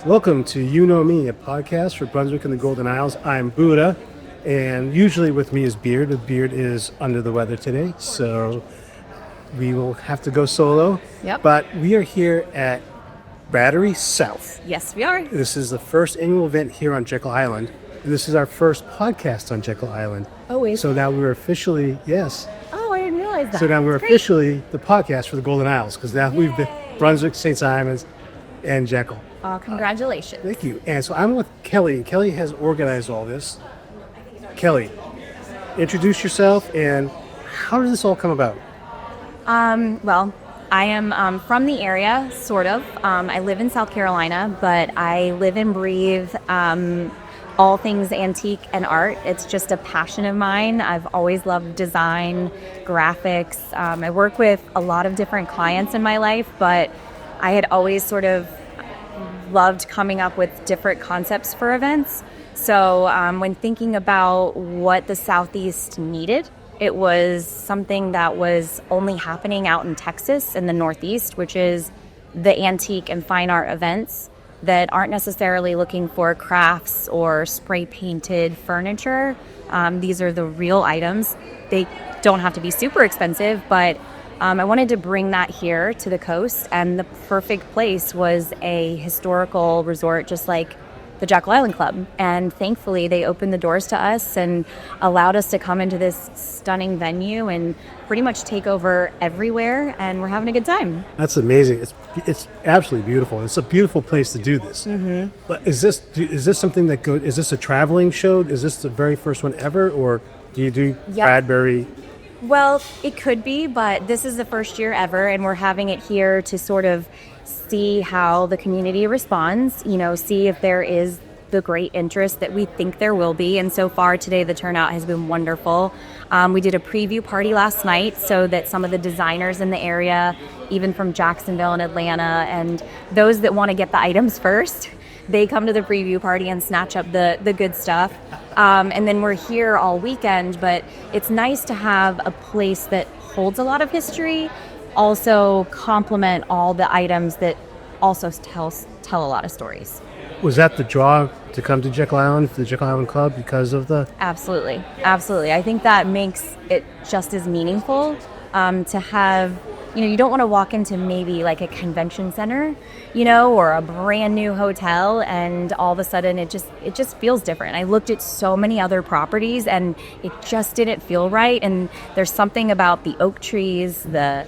Welcome to You Know Me, a podcast for Brunswick and the Golden Isles. I'm Buddha, and usually with me is Beard. But Beard is under the weather today, so we will have to go solo. Yep. But we are here at Braderie South. Yes, we are. This is the first annual event here on Jekyll Island, and this is our first podcast on Jekyll Island. Oh, wait. So now we're officially, yes. Oh, I didn't realize that. So now we're That's great. officially the podcast for the Golden Isles, because now we've been Brunswick, St. Simons, and Jekyll. Congratulations. Thank you. And so I'm with Kelly. Kelly has organized all this. Kelly, introduce yourself and how did this all come about? Well, I am from the area, sort of. I live in South Carolina, but I live and breathe all things antique and art. It's just a passion of mine. I've always loved design, graphics. I work with a lot of different clients in my life, but I had always sort of loved coming up with different concepts for events. So when thinking about what the Southeast needed, it was something that was only happening out in Texas in the Northeast, which is the antique and fine art events that aren't necessarily looking for crafts or spray painted furniture. These are the real items. They don't have to be super expensive, but I wanted to bring that here to the coast, and the perfect place was a historical resort just like the Jekyll Island Club. And thankfully, they opened the doors to us and allowed us to come into this stunning venue and pretty much take over everywhere, and we're having a good time. That's amazing. It's absolutely beautiful. It's a beautiful place to do this. Mm-hmm. But is this something that is this a traveling show? Is this the very first one ever, or do you do Braderie? Well, it could be, but this is the first year ever, and we're having it here to sort of see how the community responds, see if there is the great interest that we think there will be. And so far today, the turnout has been wonderful. We did a preview party last night so that some of the designers in the area, even from Jacksonville and Atlanta, and those that want to get the items first, they come to the preview party and snatch up the good stuff. And then we're here all weekend, but it's nice to have a place that holds a lot of history, also complement all the items that also tell a lot of stories. Was that the draw to come to Jekyll Island, for the Jekyll Island Club, because of the... Absolutely. I think that makes it just as meaningful to have... you don't want to walk into maybe like a convention center, or a brand new hotel, and all of a sudden it just feels different. I looked at so many other properties and it just didn't feel right. And there's something about the oak trees, the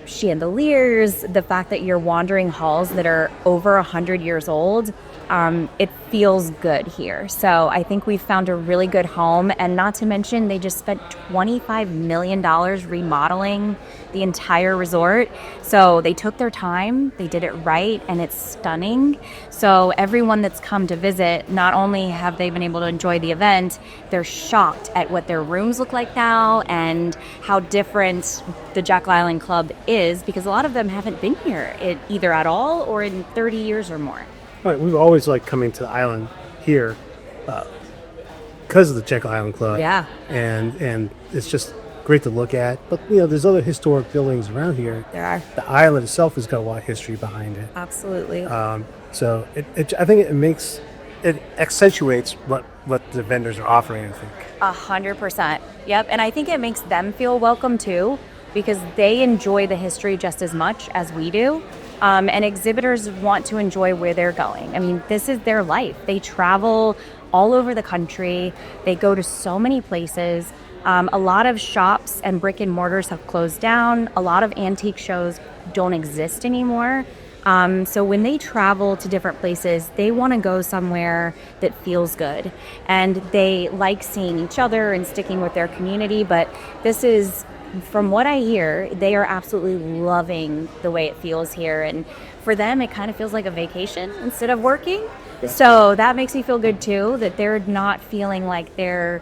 chandeliers, the fact that you're wandering halls that are over 100 years old. It feels good here. So I think we've found a really good home, and not to mention they just spent $25 million remodeling the entire resort. So they took their time, they did it right, and it's stunning. So everyone that's come to visit, not only have they been able to enjoy the event, they're shocked at what their rooms look like now and how different the Jekyll Island Club is, because a lot of them haven't been here either at all or in 30 years or more. Right, we've always liked coming to the island here because of the Jekyll Island Club. Yeah. And it's just great to look at. But, there's other historic buildings around here. There are. The island itself has got a lot of history behind it. Absolutely. So I think it accentuates what the vendors are offering, I think. 100%. Yep. And I think it makes them feel welcome too, because they enjoy the history just as much as we do. And exhibitors want to enjoy where they're going. I mean, this is their life. They travel all over the country. They go to so many places. A lot of shops and brick and mortars have closed down. A lot of antique shows don't exist anymore. So when they travel to different places, they want to go somewhere that feels good. And they like seeing each other and sticking with their community. But this is... from what I hear, they are absolutely loving the way it feels here. And for them, it kind of feels like a vacation instead of working. So that makes me feel good too, that they're not feeling like they're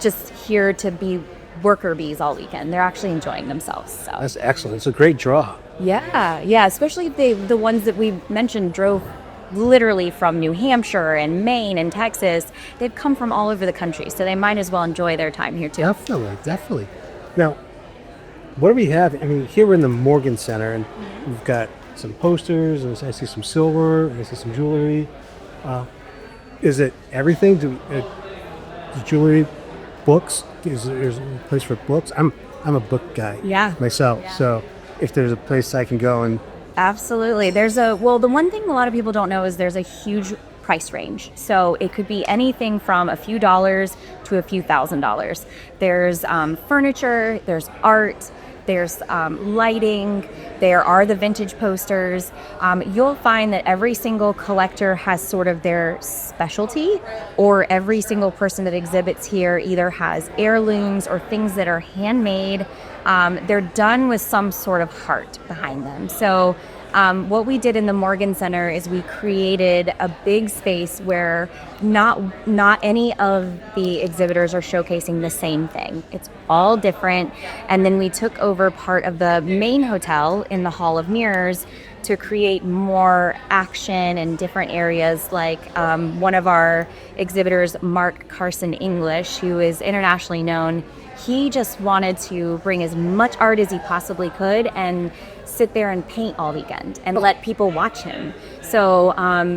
just here to be worker bees all weekend. They're actually enjoying themselves. So that's excellent. It's a great draw. Yeah. Especially if the ones that we mentioned drove literally from New Hampshire and Maine and Texas. They've come from all over the country, so they might as well enjoy their time here too. Definitely. Now, what do we have? I mean, here we're in the Morgan Center, and we've got some posters, and I see some silver, and I see some jewelry. Is it everything? Is jewelry, books? Is there a place for books? I'm a book guy myself. Yeah. So if there's a place I can go and Absolutely. The one thing a lot of people don't know is there's a huge price range. So it could be anything from a few dollars to a few $1,000s. There's furniture, there's art, there's lighting, there are the vintage posters. You'll find that every single collector has sort of their specialty, or every single person that exhibits here either has heirlooms or things that are handmade. They're done with some sort of heart behind them. So what we did in the Morgan Center is we created a big space where not any of the exhibitors are showcasing the same thing. It's all different. And then we took over part of the main hotel in the Hall of Mirrors to create more action in different areas. Like one of our exhibitors, Mark Carson English, who is internationally known, he just wanted to bring as much art as he possibly could and sit there and paint all weekend and let people watch him. So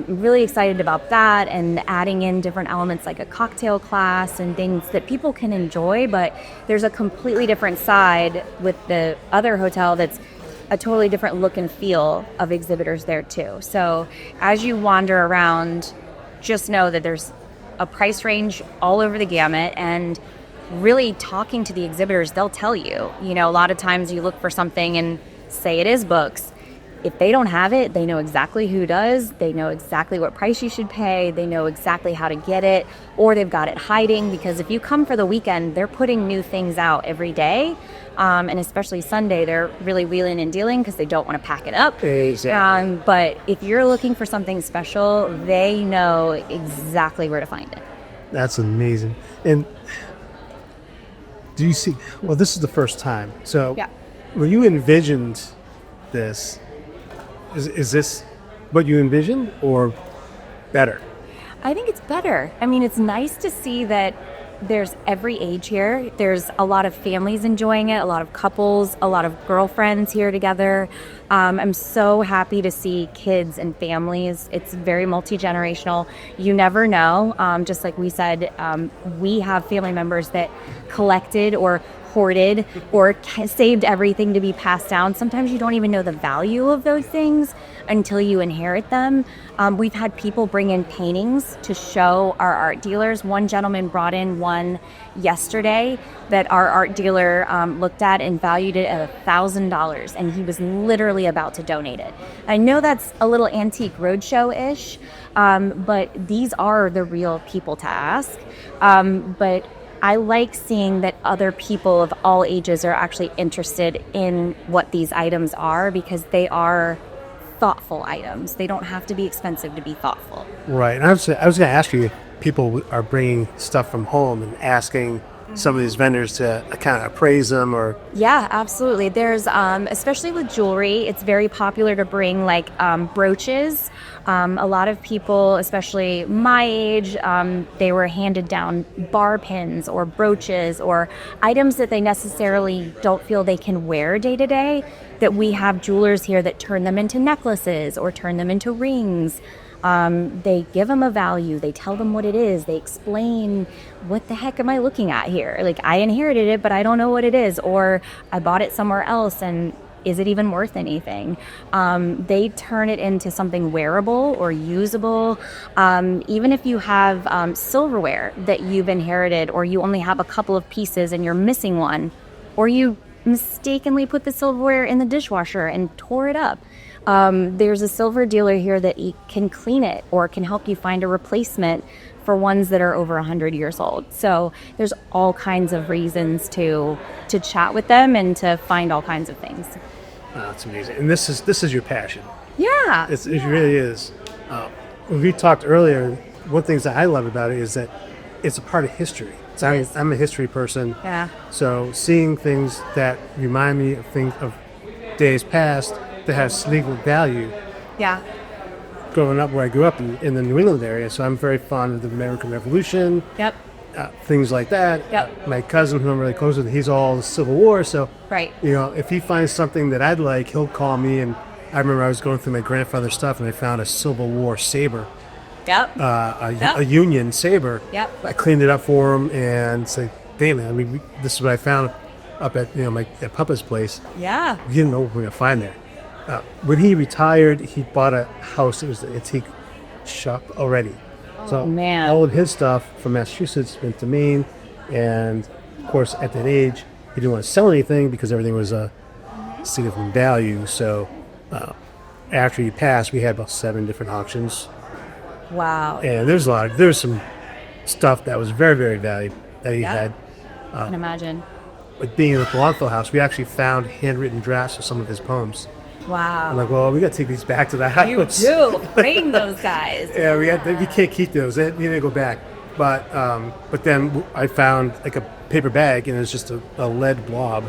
really excited about that, and adding in different elements like a cocktail class and things that people can enjoy. But there's a completely different side with the other hotel that's a totally different look and feel of exhibitors there too. So as you wander around, just know that there's a price range all over the gamut, and really talking to the exhibitors, they'll tell you. You know, a lot of times you look for something and say it is books. If they don't have it, they know exactly who does. They know exactly what price you should pay. They know exactly how to get it, or they've got it hiding, because if you come for the weekend, they're putting new things out every day. And especially Sunday, they're really wheeling and dealing because they don't want to pack it up. Exactly. But if you're looking for something special, they know exactly where to find it. That's amazing. And do you see, well, this is the first time. So when you envisioned this, is this what you envisioned or better? I think it's better. I mean, it's nice to see that there's every age here. There's a lot of families enjoying it, a lot of couples, a lot of girlfriends here together. I'm so happy to see kids and families. It's very multi-generational. You never know. Just like we said, we have family members that collected or hoarded or saved everything to be passed down. Sometimes you don't even know the value of those things until you inherit them. We've had people bring in paintings to show our art dealers. One gentleman brought in one yesterday that our art dealer looked at and valued it at $1,000, and he was literally about to donate it. I know that's a little antique roadshow-ish, but these are the real people to ask. But I like seeing that other people of all ages are actually interested in what these items are, because they are thoughtful items. They don't have to be expensive to be thoughtful. Right. And I was going to ask you, if people are bringing stuff from home and asking some of these vendors to kind of appraise them, or... Yeah, absolutely. There's, especially with jewelry, it's very popular to bring like brooches. A lot of people, especially my age, they were handed down bar pins or brooches or items that they necessarily don't feel they can wear day to day, that we have jewelers here that turn them into necklaces or turn them into rings. They give them a value, they tell them what it is, they explain, what the heck am I looking at here? Like, I inherited it, but I don't know what it is, or I bought it somewhere else, and is it even worth anything? They turn it into something wearable or usable. Even if you have silverware that you've inherited, or you only have a couple of pieces and you're missing one, or you mistakenly put the silverware in the dishwasher and tore it up. There's a silver dealer here that can clean it or can help you find a replacement for ones that are over 100 years old. So there's all kinds of reasons to chat with them and to find all kinds of things. Oh, that's amazing. And this is your passion. Yeah. It really is. When we talked earlier, one of the things that I love about it is that it's a part of history. So I'm a history person. Yeah. So seeing things that remind me of things of days past that has legal value. Yeah. Growing up where I grew up in the New England area, so I'm very fond of the American Revolution. Yep. Things like that. Yep. My cousin, who I'm really close with, he's all the Civil War. So, Right. you know, if he finds something that I'd like, he'll call me and I remember I was going through my grandfather's stuff and I found a Civil War saber, Yep. a Union saber. Yep. I cleaned it up for him and said, "Damn it! I mean, this is what I found up at at Papa's place. Yeah. We didn't know what we were gonna find there." When he retired, he bought a house. It was an antique shop already. So man. all of his stuff from Massachusetts went to Maine, and of course, at that age, he didn't want to sell anything because everything was a significant value. So after he passed, we had about 7 different auctions, Wow. and there's some stuff that was very, very valuable that he had. I can imagine. But being in the Polanco house, we actually found handwritten drafts of some of his poems. Wow. I'm like, well, we got to take these back to the house. You do. Bring those guys. Yeah, we can't keep those. They need to go back. But then I found like a paper bag, and it was just a lead blob.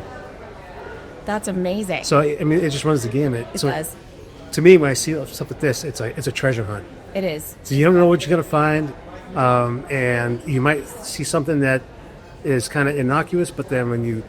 That's amazing. So I mean, it just runs the gamut. It So does. to me, when I see stuff like this, it's a treasure hunt. It is. So you don't know what you're gonna find, and you might see something that is kind of innocuous, but then when you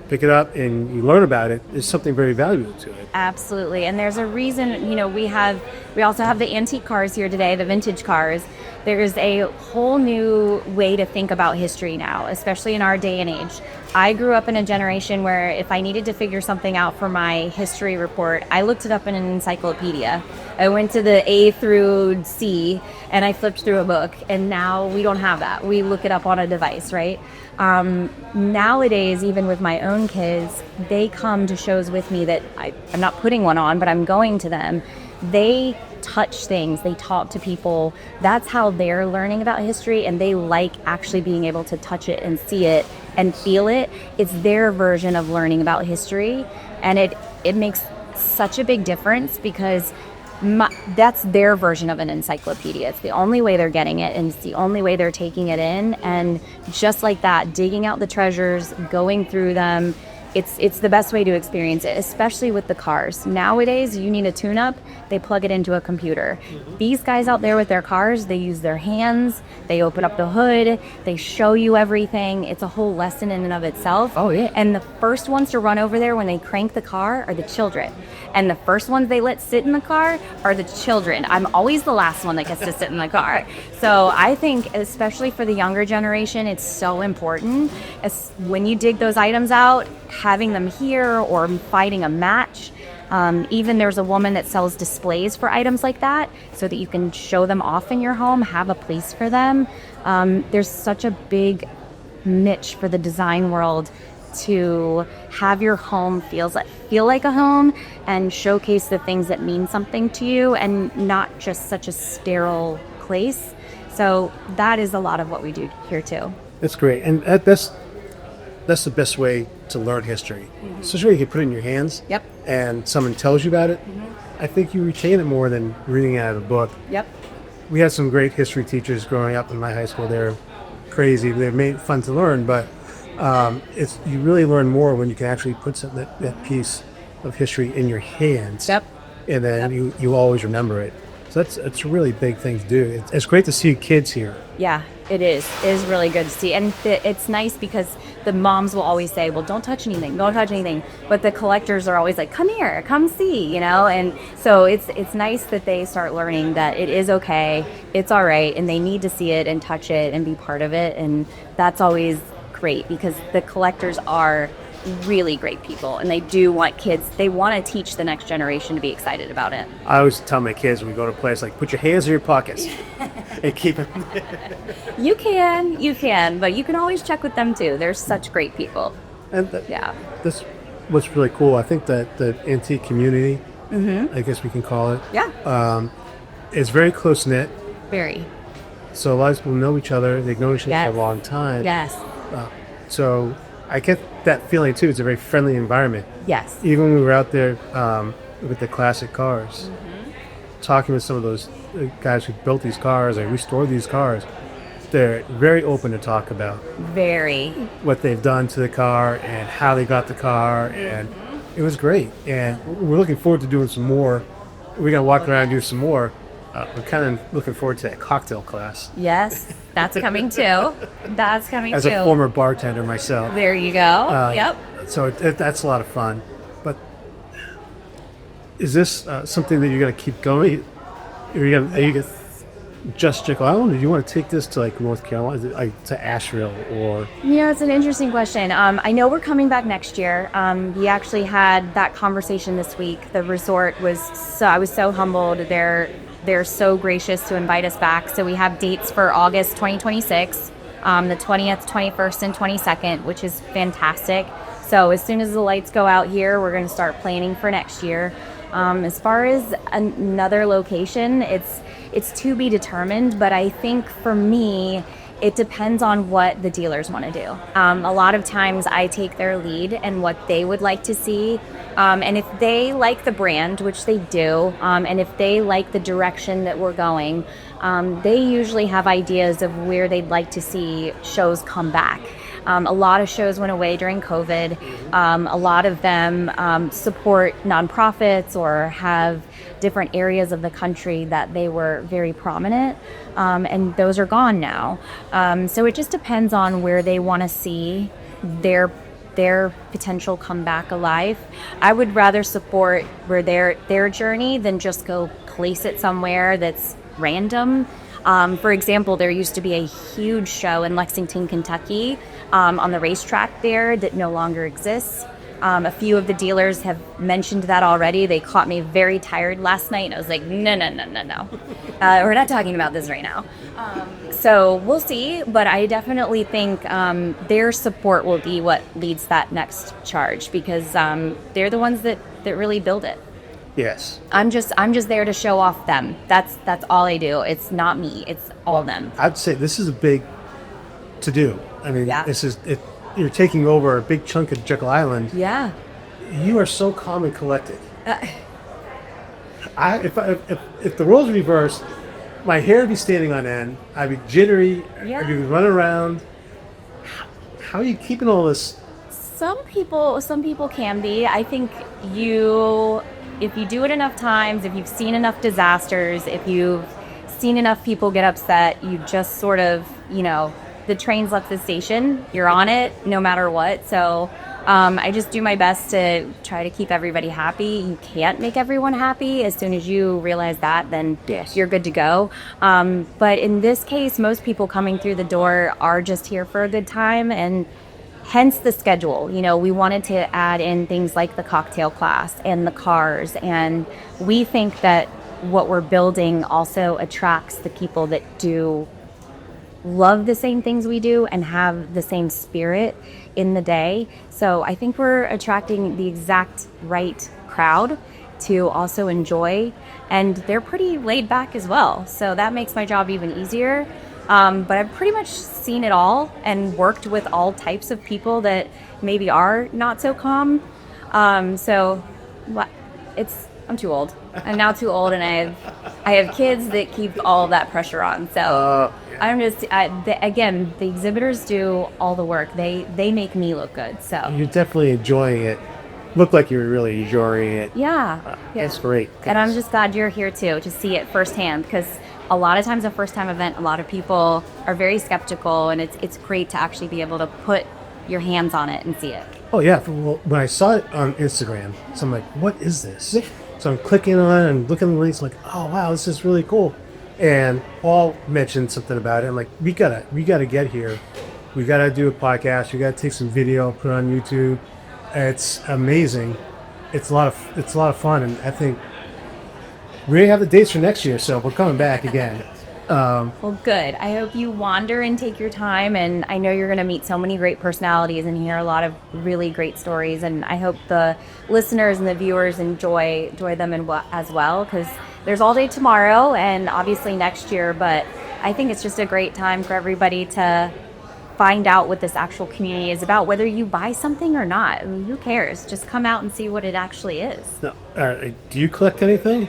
pick it up and you learn about it, there's something very valuable to it. Absolutely. And there's a reason, we also have the antique cars here today, the vintage cars. There's a whole new way to think about history now, especially in our day and age. I grew up in a generation where if I needed to figure something out for my history report, I looked it up in an encyclopedia. I went to the A through C and I flipped through a book, and now we don't have that. We look it up on a device, right? Nowadays, even with my own kids, they come to shows with me that I'm not putting one on, but I'm going to them. They touch things, they talk to people. That's how they're learning about history, and they like actually being able to touch it and see it and feel it. It's their version of learning about history, and it makes such a big difference because that's their version of an encyclopedia. It's the only way they're getting it, and it's the only way they're taking it in. And just like that, digging out the treasures, going through them, it's the best way to experience it, especially with the cars. Nowadays, you need a tune-up, they plug it into a computer. These guys out there with their cars, they use their hands, they open up the hood, they show you everything. It's a whole lesson in and of itself. Oh, yeah. And the first ones to run over there when they crank the car are the children. And the first ones they let sit in the car are the children. I'm always the last one that gets to sit in the car. So I think, especially for the younger generation, it's so important. As when you dig those items out, having them here or fighting a match. Even there's a woman that sells displays for items like that so that you can show them off in your home, have a place for them. There's such a big niche for the design world to have your home feel like a home and showcase the things that mean something to you and not just such a sterile place. So that is a lot of what we do here too. That's great, and that's the best way to learn history. So sure, you can put it in your hands. Yep. And someone tells you about it. I think you retain it more than reading it out of a book. Yep. We had some great history teachers growing up in my high school. They're crazy. They're made fun to learn, but you really learn more when you can actually put that piece of history in your hands. Yep. And then you always remember it. So it's a really big thing to do. It's great to see kids here. Yeah, it is. It is really good to see. And it's nice because the moms will always say, well, don't touch anything, don't touch anything. But the collectors are always like, come here, come see, And so it's nice that they start learning that it is okay, it's all right, and they need to see it and touch it and be part of it. And that's always great because the collectors are really great people, and they do want kids. They want to teach the next generation to be excited about it. I always tell my kids when we go to a place, like, put your hands in your pockets and keep it. You can, but you can always check with them too. They're such great people. And that's what's really cool. I think that the antique community, I guess we can call it, is very close knit. Very. So a lot of people know each other. They've known each other for a long time. Yes. So I get that feeling too. It's a very friendly environment. Yes. Even when we were out there with the classic cars, talking with some of those guys who built these cars and restored these cars, they're very open to talk about what they've done to the car and how they got the car, and it was great. And we're looking forward to doing some more. We're gonna walk around and do some more. We're kind of looking forward to that cocktail class. Yes, that's coming too. As a former bartender myself. There you go. Yep. So that's a lot of fun. But Is this something that you're going to keep going? Are you gonna just Jekyll Island, or do you want to take this to like North Carolina, like to Asheville, or? Yeah, it's an interesting question. I know we're coming back next year. We actually had that conversation this week. The resort I was so humbled. They're so gracious to invite us back. So we have dates for August 2026, the 20th, 21st, and 22nd, which is fantastic. So as soon as the lights go out here, we're going to start planning for next year. As far as another location, it's to be determined, but I think for me, it depends on what the dealers want to do. A lot of times I take their lead and what they would like to see. And if they like the brand, which they do, and if they like the direction that we're going, they usually have ideas of where they'd like to see shows come back. A lot of shows went away during COVID. A lot of them support nonprofits or have different areas of the country that they were very prominent, and those are gone now. So it just depends on where they want to see their potential come back alive. I would rather support where their journey than just go place it somewhere that's random. For example, there used to be a huge show in Lexington, Kentucky, on the racetrack there that no longer exists. A few of the dealers have mentioned that already. They caught me very tired last night, and I was like, no. We're not talking about this right now. So we'll see, but I definitely think their support will be what leads that next charge, because they're the ones that really build it. Yes. I'm just there to show off them. That's all I do. It's not me. It's all them. I'd say this is a big to do. I mean, Yeah. You're taking over a big chunk of Jekyll Island. Yeah. You are so calm and collected. If the roles reversed, my hair would be standing on end. I'd be jittery. Yeah. I'd be running around. How are you keeping all this? Some people can be. I think if you do it enough times, if you've seen enough disasters, if you've seen enough people get upset, you just sort of, the train's left the station, you're on it no matter what. So I just do my best to try to keep everybody happy. You can't make everyone happy. As soon as you realize that, then you're good to go. But in this case, most people coming through the door are just here for a good time, and hence the schedule. We wanted to add in things like the cocktail class and the cars, and we think that what we're building also attracts the people that do love the same things we do and have the same spirit in the day. So I think we're attracting the exact right crowd to also enjoy, and they're pretty laid back as well. So that makes my job even easier. But I've pretty much seen it all and worked with all types of people that maybe are not so calm. I'm too old. I'm now too old, and I have kids that keep all of that pressure on. So I'm just again, the exhibitors do all the work. They make me look good. So You're definitely enjoying it. Look like you're really enjoying it. yeah. That's great. And I'm just glad you're here too to see it firsthand, because a lot of times a first-time event, a lot of people are very skeptical, and it's great to actually be able to put your hands on it and see it. Oh yeah. Well, when I saw it on Instagram, so I'm like, what is this? So I'm clicking on it and looking at the links, like, oh wow, this is really cool. And Paul mentioned something about it. I'm like, we gotta get here. We gotta do a podcast. We gotta take some video, put it on YouTube. It's amazing. It's a lot of fun, and I think we already have the dates for next year, so we're coming back again. Well, good. I hope you wander and take your time, and I know you're going to meet so many great personalities and hear a lot of really great stories, and I hope the listeners and the viewers enjoy them as well, because there's all day tomorrow and obviously next year, but I think it's just a great time for everybody to find out what this actual community is about, whether you buy something or not. I mean, who cares? Just come out and see what it actually is. No, do you collect anything?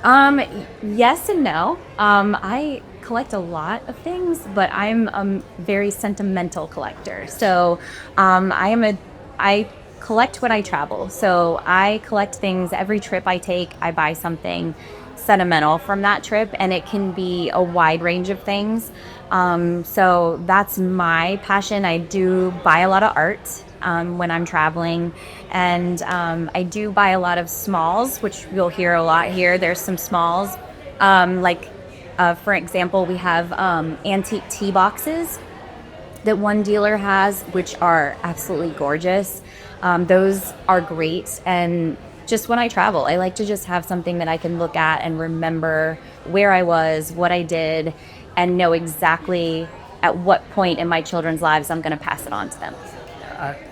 Yes and no. I collect a lot of things, but I'm a very sentimental collector. So I collect when I travel. So I collect things every trip I take. I buy something sentimental from that trip, and it can be a wide range of things. So that's my passion. I do buy a lot of art. when I'm traveling. And I do buy a lot of smalls, which you'll hear a lot here. There's some smalls. For example, we have antique tea boxes that one dealer has, which are absolutely gorgeous. Those are great. And just when I travel, I like to just have something that I can look at and remember where I was, what I did, and know exactly at what point in my children's lives I'm going to pass it on to them.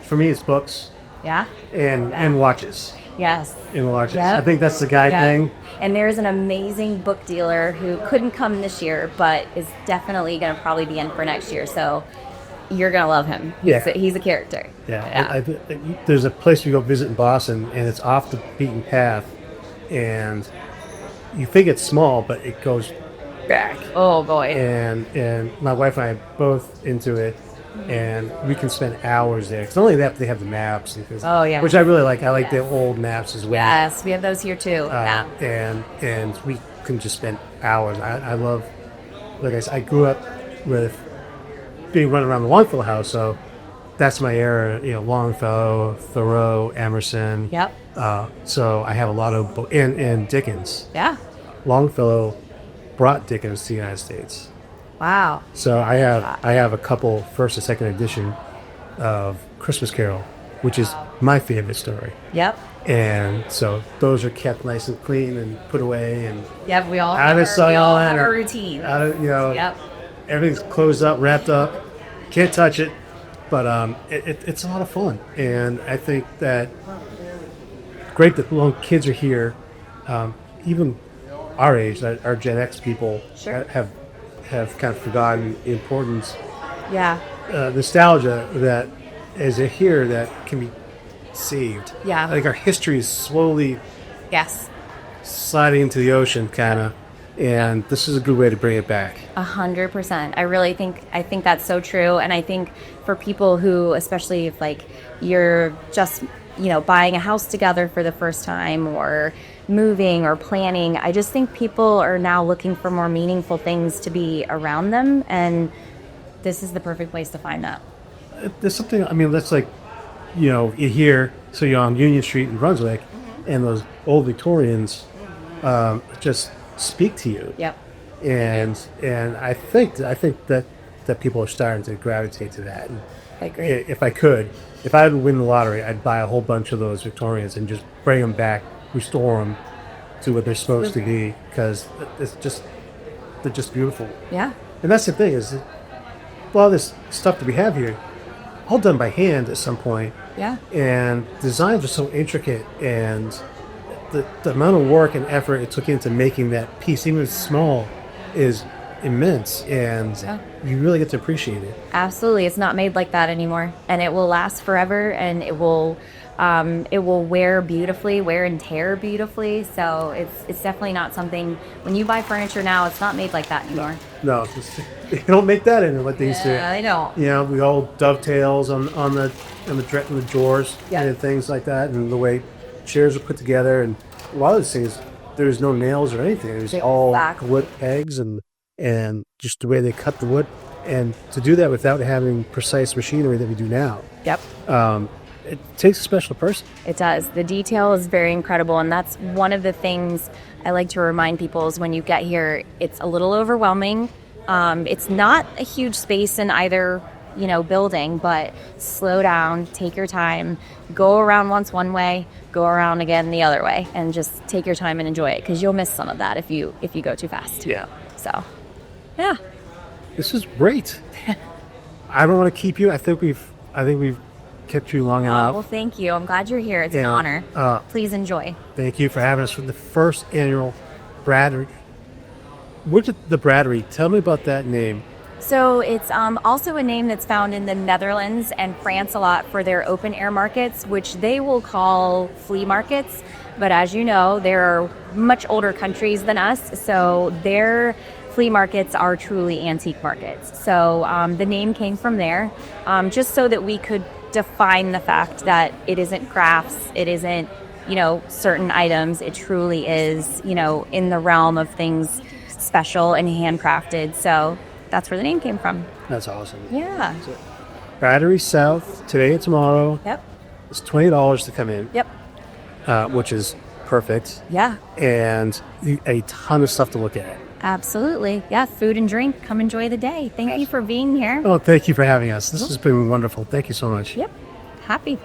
For me, it's books. Yeah? And watches. Yes. And watches. Yep. I think that's the guy thing. And there's an amazing book dealer who couldn't come this year, but is definitely going to probably be in for next year. So you're going to love him. He's a character. Yeah. There's a place we go visit in Boston, and it's off the beaten path. And you think it's small, but it goes back. Oh, boy. And my wife and I are both into it. And we can spend hours there. Because not only that, they have the maps. Which I really like. I like the old maps as well. Yes, we have those here too. And we can just spend hours. I love, like I said, I grew up with being run around the Longfellow house, so that's my era. Longfellow, Thoreau, Emerson. Yep. So I have a lot of books. And Dickens. Yeah. Longfellow brought Dickens to the United States. Wow. So I have a couple first and second edition of Christmas Carol, which is my favorite story. Yep. And so those are kept nice and clean and put away. And we all have a routine. Yep. Everything's closed up, wrapped up. Can't touch it, but it's a lot of fun. And I think that great that long kids are here. Even our age, our Gen X people have kind of forgotten the importance. Yeah. Nostalgia that is here that can be saved. Yeah. Like our history is slowly sliding into the ocean, kind of, and this is a good way to bring it back. 100%. I think that's so true, and I think for people who, especially if like you're just buying a house together for the first time or moving or planning, I just think people are now looking for more meaningful things to be around them, and this is the perfect place to find that. There's something, that's like, you hear, so you're on Union Street in Brunswick, and those old Victorians just speak to you. Yep. And I think that people are starting to gravitate to that. And I agree. If I would win the lottery, I'd buy a whole bunch of those Victorians and just bring them back, restore them to what they're supposed to be, because they're just beautiful. Yeah. And that's the thing, is a lot of this stuff that we have here, all done by hand at some point. Yeah. And designs are so intricate, and the amount of work and effort it took into making that piece, even if it's small, is immense, and you really get to appreciate it. Absolutely. It's not made like that anymore, and it will last forever, and it will wear and tear beautifully. So it's definitely not something, when you buy furniture now, it's not made like that anymore. No, they don't make that in what they used to. Yeah, I don't. The old dovetails on the drawers and things like that, and the way chairs are put together, and a lot of these things, there's no nails or anything. There's all wood pegs and just the way they cut the wood, and to do that without having precise machinery that we do now. Yep. It takes a special person. It does. The detail is very incredible, and that's one of the things I like to remind people is when you get here, it's a little overwhelming. It's not a huge space in either building, but slow down, take your time, go around once one way, go around again the other way, and just take your time and enjoy it, because you'll miss some of that if you go too fast. Yeah. So, yeah. This is great. I don't want to keep you. I think we've kept you long enough. Well, thank you. I'm glad you're here. It's an honor. Please enjoy. Thank you for having us for the first annual Braderie. Where's the Braderie? Tell me about that name. So it's also a name that's found in the Netherlands and France a lot for their open air markets, which they will call flea markets. But as you know, they're much older countries than us, so their flea markets are truly antique markets. So the name came from there, just so that we could define the fact that it isn't crafts, it isn't, certain items. It truly is, in the realm of things special and handcrafted. So that's where the name came from. That's awesome. Yeah. Braderie South today and tomorrow. Yep. It's $20 to come in, Yep. which is perfect, Yeah. and a ton of stuff to look at. Absolutely. Yeah. Food and drink. Come enjoy the day. Thank you for being here. Oh, thank you for having us. This has been wonderful. Thank you so much. Yep. Happy.